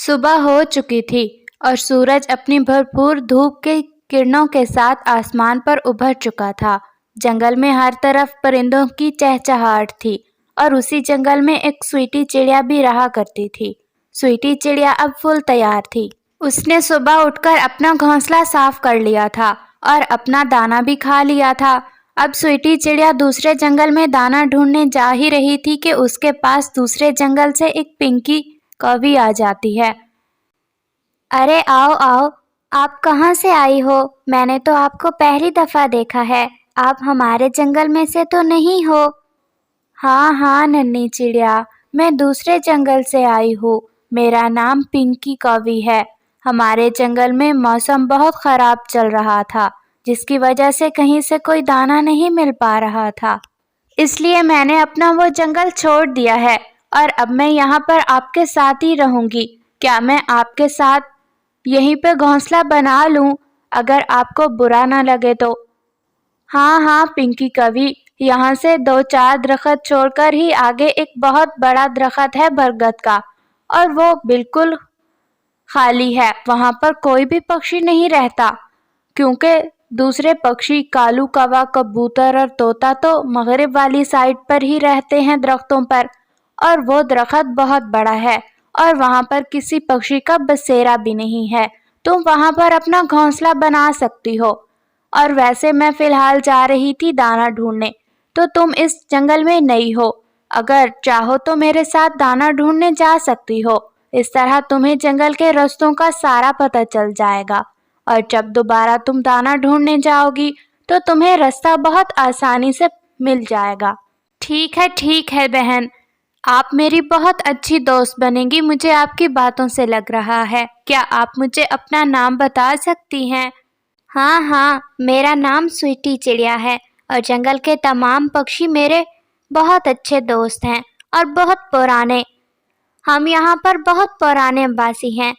صبح ہو چکی تھی اور سورج اپنی بھرپور دھوپ کے کرنوں کے ساتھ آسمان پر ابھر چکا تھا۔ جنگل میں ہر طرف پرندوں کی چہچہاہٹ تھی اور اسی جنگل میں ایک سویٹی چڑیا بھی رہا کرتی تھی۔ سویٹی چڑیا اب فل تیار تھی۔ اس نے صبح اٹھ کر اپنا گھونسلہ صاف کر لیا تھا اور اپنا دانہ بھی کھا لیا تھا۔ اب سویٹی چڑیا دوسرے جنگل میں دانہ ڈھونڈنے جا ہی رہی تھی کہ اس کے پاس دوسرے جنگل سے ایک پنکی کوی آ جاتی ہے۔ ارے آؤ آؤ، آپ کہاں سے آئی ہو؟ میں نے تو آپ کو پہلی دفعہ دیکھا ہے، آپ ہمارے جنگل میں سے تو نہیں ہو؟ ہاں ہاں ننھی چڑیا، میں دوسرے جنگل سے آئی ہوں۔ میرا نام پنکی کوی ہے۔ ہمارے جنگل میں موسم بہت خراب چل رہا تھا، جس کی وجہ سے کہیں سے کوئی دانہ نہیں مل پا رہا تھا، اس لیے میں نے اپنا وہ جنگل چھوڑ دیا ہے اور اب میں یہاں پر آپ کے ساتھ ہی رہوں گی۔ کیا میں آپ کے ساتھ یہیں پہ گھونسلہ بنا لوں اگر آپ کو برا نہ لگے تو؟ ہاں ہاں پنکی کوی، یہاں سے 2-4 درخت چھوڑ کر ہی آگے ایک بہت بڑا درخت ہے برگد کا، اور وہ بالکل خالی ہے۔ وہاں پر کوئی بھی پکشی نہیں رہتا، کیونکہ دوسرے پکشی کالو کوا، کبوتر اور طوطا تو مغرب والی سائڈ پر ہی رہتے ہیں درختوں پر، اور وہ درخت بہت بڑا ہے اور وہاں پر کسی پکشی کا بسیرا بھی نہیں ہے۔ تم وہاں پر اپنا گھونسلہ بنا سکتی ہو، اور ویسے میں فی الحال جا رہی تھی دانہ ڈھونڈنے، تو تم اس جنگل میں نئی ہو، اگر چاہو تو میرے ساتھ دانہ ڈھونڈنے جا سکتی ہو۔ اس طرح تمہیں جنگل کے رستوں کا سارا پتہ چل جائے گا، اور جب دوبارہ تم دانہ ڈھونڈنے جاؤ گی تو تمہیں راستہ بہت آسانی سے مل جائے گا۔ ٹھیک ہے بہن، آپ میری بہت اچھی دوست بنیں گی، مجھے آپ کی باتوں سے لگ رہا ہے۔ کیا آپ مجھے اپنا نام بتا سکتی ہیں؟ ہاں ہاں، میرا نام سویٹی چڑیا ہے اور جنگل کے تمام پکشی میرے بہت اچھے دوست ہیں اور بہت پرانے۔ ہم یہاں پر بہت پرانے باسی ہیں،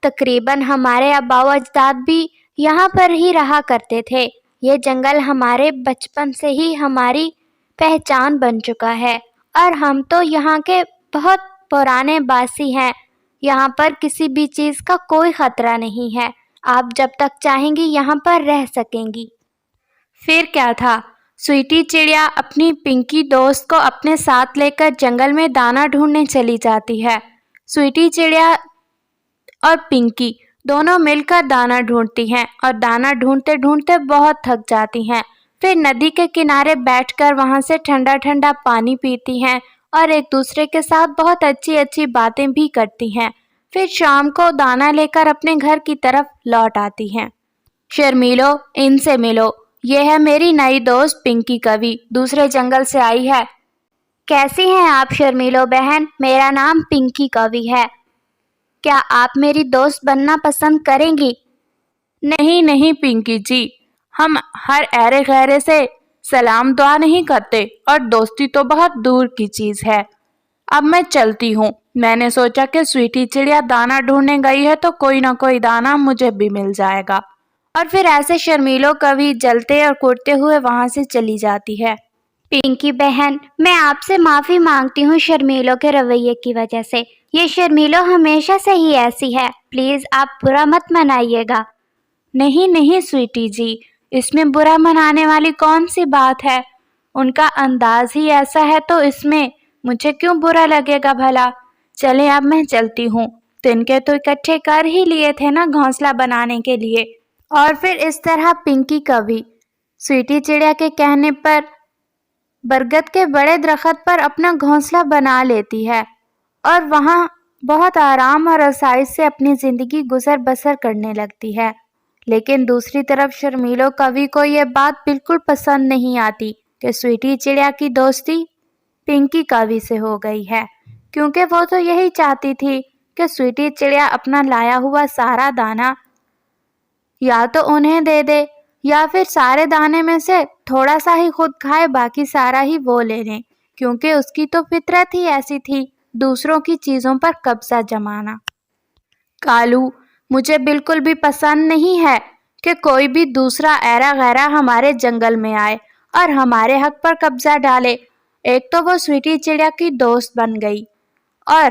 تقریباً ہمارے آباء و اجداد بھی یہاں پر ہی رہا کرتے تھے۔ یہ جنگل ہمارے بچپن سے ہی ہماری پہچان بن چکا ہے اور ہم تو یہاں کے بہت پرانے باسی ہیں۔ یہاں پر کسی بھی چیز کا کوئی خطرہ نہیں ہے، آپ جب تک چاہیں گی یہاں پر رہ سکیں گی۔ پھر کیا تھا، سویٹی چڑیا اپنی پنکی دوست کو اپنے ساتھ لے کر جنگل میں دانہ ڈھونڈنے چلی جاتی ہے۔ سویٹی چڑیا اور پنکی دونوں مل کر دانہ ڈھونڈتی ہیں اور دانہ ڈھونڈتے ڈھونڈتے بہت تھک جاتی ہیں۔ پھر ندی کے کنارے بیٹھ کر وہاں سے ٹھنڈا ٹھنڈا پانی پیتی ہیں اور ایک دوسرے کے ساتھ بہت اچھی اچھی باتیں بھی کرتی ہیں۔ پھر شام کو دانہ لے کر اپنے گھر کی طرف لوٹ آتی ہیں۔ شرمیلو، ان سے ملو، یہ ہے میری نئی دوست پنکی کوی، دوسرے جنگل سے آئی ہے۔ کیسی ہیں آپ شرمیلو بہن؟ میرا نام پنکی کوی ہے، کیا آپ میری دوست بننا پسند کریں گی؟ نہیں پنکی جی، ہم ہر ایرے غیرے سے سلام دعا نہیں کرتے، اور دوستی تو بہت دور کی چیز ہے۔ اب میں چلتی ہوں، میں نے سوچا کہ سویٹی چڑیا دانہ ڈھونڈنے گئی ہے تو کوئی نہ کوئی دانہ مجھے بھی مل جائے گا۔ اور پھر ایسے شرمیلو کوی جلتے اور کودتے ہوئے وہاں سے چلی جاتی ہے۔ پنکی بہن، میں آپ سے معافی مانگتی ہوں شرمیلو کے رویے کی وجہ سے۔ یہ شرمیلو ہمیشہ سے ہی ایسی ہے، پلیز آپ برا مت منائیے گا۔ نہیں سویٹی جی، اس میں برا منانے والی کون سی بات ہے؟ ان کا انداز ہی ایسا ہے تو اس میں مجھے کیوں برا لگے گا بھلا؟ چلیں اب میں چلتی ہوں، تنکے تو اکٹھے کر ہی لیے تھے نا گھونسلہ بنانے کے لیے۔ اور پھر اس طرح پنکی کوی سویٹی چڑیا کے کہنے پر برگد کے بڑے درخت پر اپنا گھونسلہ بنا لیتی ہے اور وہاں بہت آرام اور آسائش سے اپنی زندگی گزر بسر کرنے لگتی ہے۔ لیکن دوسری طرف شرمیلو کوی کو یہ بات بالکل پسند نہیں آتی کہ سویٹی چڑیا کی دوستی پنکی کوی سے ہو گئی ہے، کیونکہ وہ تو یہی چاہتی تھی کہ سویٹی چڑیا اپنا لایا ہوا سارا دانہ یا تو انہیں دے دے یا پھر سارے دانے میں سے تھوڑا سا ہی خود کھائے، باقی سارا ہی وہ لے لیں، کیونکہ اس کی تو فطرت ہی ایسی تھی، دوسروں کی چیزوں پر قبضہ جمانا۔ کالو، مجھے بالکل بھی پسند نہیں ہے کہ کوئی بھی دوسرا ایرا غیرا ہمارے جنگل میں آئے اور ہمارے حق پر قبضہ ڈالے۔ ایک تو وہ سویٹی چڑیا کی دوست بن گئی اور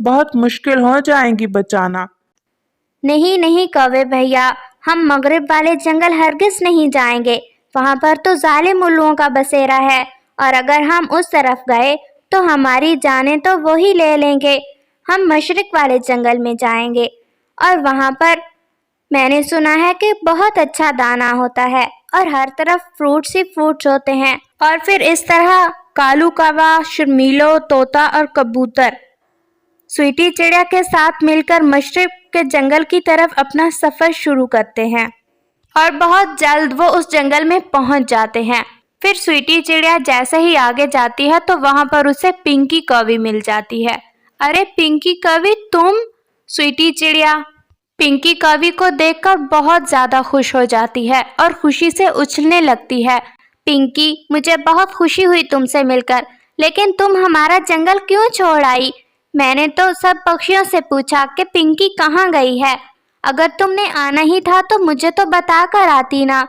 بہت مشکل ہو جائیں گی بچانا۔ نہیں نہیں کوے بھیا، ہم مغرب والے جنگل ہرگز نہیں جائیں گے، وہاں پر تو ظالم الوؤں کا بسیرا ہے، اور اگر ہم اس طرف گئے تو ہماری جانیں تو وہی لے لیں گے۔ ہم مشرق والے جنگل میں جائیں گے، اور وہاں پر میں نے سنا ہے کہ بہت اچھا دانا ہوتا ہے اور ہر طرف فروٹس ہی فروٹس ہوتے ہیں۔ اور پھر اس طرح کالو کوا، شرمیلو، طوطا اور کبوتر سویٹی چڑیا کے ساتھ مل کر مشرق کے جنگل کی طرف اپنا سفر شروع کرتے ہیں، اور بہت جلد وہ اس جنگل میں پہنچ جاتے ہیں۔ پھر سویٹی چڑیا جیسے ہی آگے جاتی ہے تو وہاں پر اسے پنکی کوی مل جاتی ہے۔ ارے پنکی کوی تم؟ سویٹی چڑیا پنکی کوی کو دیکھ کر بہت زیادہ خوش ہو جاتی ہے اور خوشی سے اچھلنے لگتی ہے۔ پنکی، مجھے بہت خوشی ہوئی تم سے مل کر، لیکن تم ہمارا جنگل کیوں چھوڑ آئی؟ میں نے تو سب پکشیوں سے پوچھا کہ پنکی کہاں گئی ہے، اگر تم نے آنا ہی تھا تو مجھے تو بتا کر آتی نا۔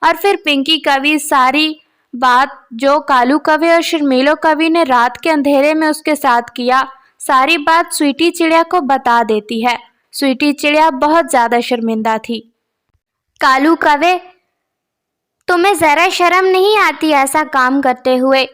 اور پھر پنکی کوی ساری بات جو کالو کوے اور شرمیلو کوی نے رات کے اندھیرے میں اس کے ساتھ کیا، ساری بات سویٹی چڑیا کو بتا دیتی ہے۔ سویٹی چڑیا بہت زیادہ شرمندہ تھی۔ کالو کوے، تمہیں ذرا شرم نہیں آتی ایسا کام کرتے ہوئے؟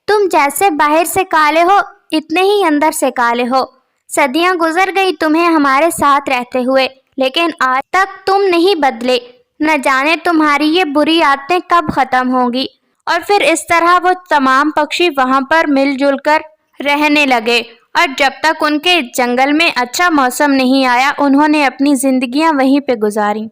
تم جیسے باہر سے کالے ہو اتنے ہی اندر سے کالے ہو۔ صدیاں گزر گئی تمہیں ہمارے ساتھ رہتے ہوئے، لیکن آج تک تم نہیں بدلے۔ نہ جانے تمہاری یہ بری عادتیں کب ختم ہوں گی۔ اور پھر اس طرح وہ تمام پکشی وہاں پر مل جل کر رہنے لگے، اور جب تک ان کے جنگل میں اچھا موسم نہیں آیا انہوں نے اپنی زندگیاں وہیں پہ گزاریں۔